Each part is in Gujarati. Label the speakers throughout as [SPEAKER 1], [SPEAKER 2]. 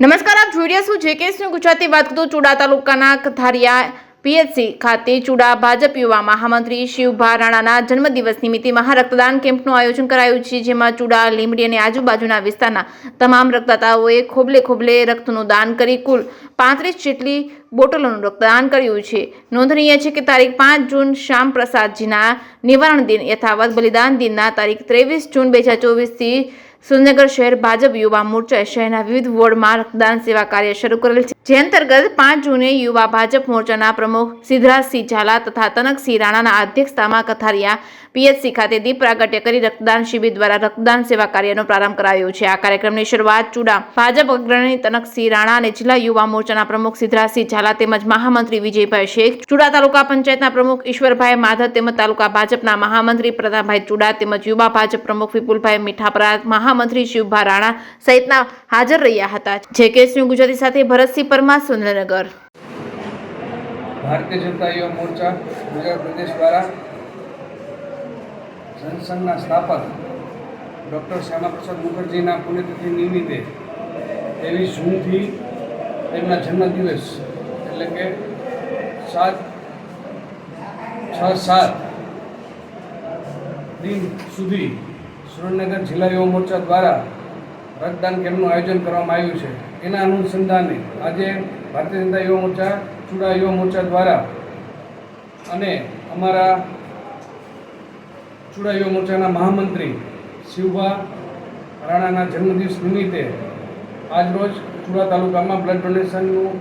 [SPEAKER 1] નમસ્કાર, આપ જોઈ રહ્યા છો જેકેએસ ન્યૂઝ ગુજરાતી. વાત કરતો ચુડા તાલુકાના કથારિયા પીએચસી ખાતે ચુડા ભાજપ યુવા મહામંત્રી શિવભા રાણાના જન્મદિવસ નિમિત્તે મહારક્તદાન કેમ્પનું આયોજન કરાયું છે, જેમાં ચુડા, લીંબડી અને આજુબાજુના વિસ્તારના તમામ રક્તદાતાઓએ ખોબલે ખોબલે રક્તનું દાન કરી કુલ 35 જેટલી બોટલોનું રક્તદાન કર્યું છે. નોંધનીય છે કે તારીખ 5 જૂન શ્યામ પ્રસાદજીના નિવારણ દિન યથાવત બલિદાન દિનના તારીખ 23 જૂન 2024થી સુરેન્દ્રનગર શહેર ભાજપ યુવા મોરચાએ શહેરના વિવિધ વોર્ડમાં રક્તદાન સેવા કાર્ય શરૂ કરેલ છે. જે અંતર્ગત 5 જૂને યુવા ભાજપ મોરચાના પ્રમુખ સિદ્ધરાજસિંહ ઝાલા તથા તનકસિંહ રાણાના અધ્યક્ષતામાં કથારિયા પીએચસી ખાતે દીપ પ્રાગટ્ય કરી રક્તદાન શિબિર દ્વારા રક્તદાન સેવા કાર્યનો પ્રારંભ કરાયો છે. આ કાર્યક્રમની શરૂઆત ચુડા ભાજપ અગ્રણી તનકસિંહ રાણા અને જિલ્લા યુવા મોરચાના પ્રમુખ સિદ્ધરાજસિંહ ઝાલા તેમજ મહામંત્રી વિજયભાઈ શેખ, ચુડા તાલુકા પંચાયતના પ્રમુખ ઈશ્વરભાઈ માધવ તેમજ તાલુકા ભાજપના મહામંત્રી પ્રતાપભાઈ ચુડા તેમજ યુવા ભાજપ પ્રમુખ વિપુલભાઈ મીઠાપરા, મહામંત્રી શિવભા રાણા સહિતના હાજર રહ્યા હતા. જેકેએસ ન્યૂઝ ગુજરાતી સાથે ભરતસિંહ પરમાર, સુરેન્દ્રનગર.
[SPEAKER 2] ભારતીય જનતા યુવા મોરચા ગુજરાત પ્રદેશ દ્વારા જનસંઘના સ્થાપક ડૉક્ટર શ્યામાપ્રસાદ મુખર્જીના પુણ્યતિથિ નિમિત્તે 23 જૂનથી તેમના જન્મદિવસ એટલે કે 7/6/7 દિન સુધી સુરેન્દ્રનગર જિલ્લા યુવા મોરચા દ્વારા રક્તદાન કેમ્પનું આયોજન કરવામાં આવ્યું છે. એના અનુસંધાને આજે ભારતીય જનતા યુવા મોરચા, ચુડા યુવા મોરચા દ્વારા અને અમારા ચુડા યુવા મોરચાના મહામંત્રી શિવભા રાણાના જન્મદિવસ નિમિત્તે આજરોજ ચુડા તાલુકામાં બ્લડ ડોનેશનનું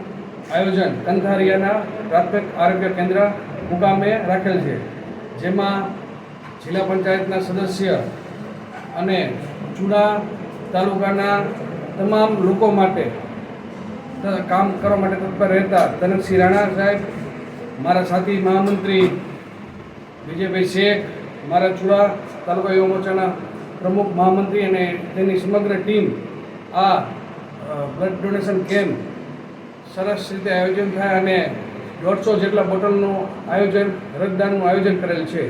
[SPEAKER 2] આયોજન કંથારિયાના પ્રાથમિક આરોગ્ય કેન્દ્ર મુકામે રાખેલ છે, જેમાં જિલ્લા પંચાયતના સદસ્ય અને ચુડા તાલુકાના તમામ લોકો માટે કામ કરવા માટે તત્પર રહેતા તનકસિંહ રાણા સાહેબ, મારા સાથી મહામંત્રી વિજયભાઈ શેખ, મારા ચુડા તાલુકા યુવા મોરચાના પ્રમુખ મહામંત્રી અને તેની સમગ્ર ટીમ આ બ્લડ ડોનેશન કેમ્પ સરસ રીતે આયોજન થાય અને 150 જેટલા બોટલનું આયોજન, રક્તદાનનું આયોજન કરેલ છે.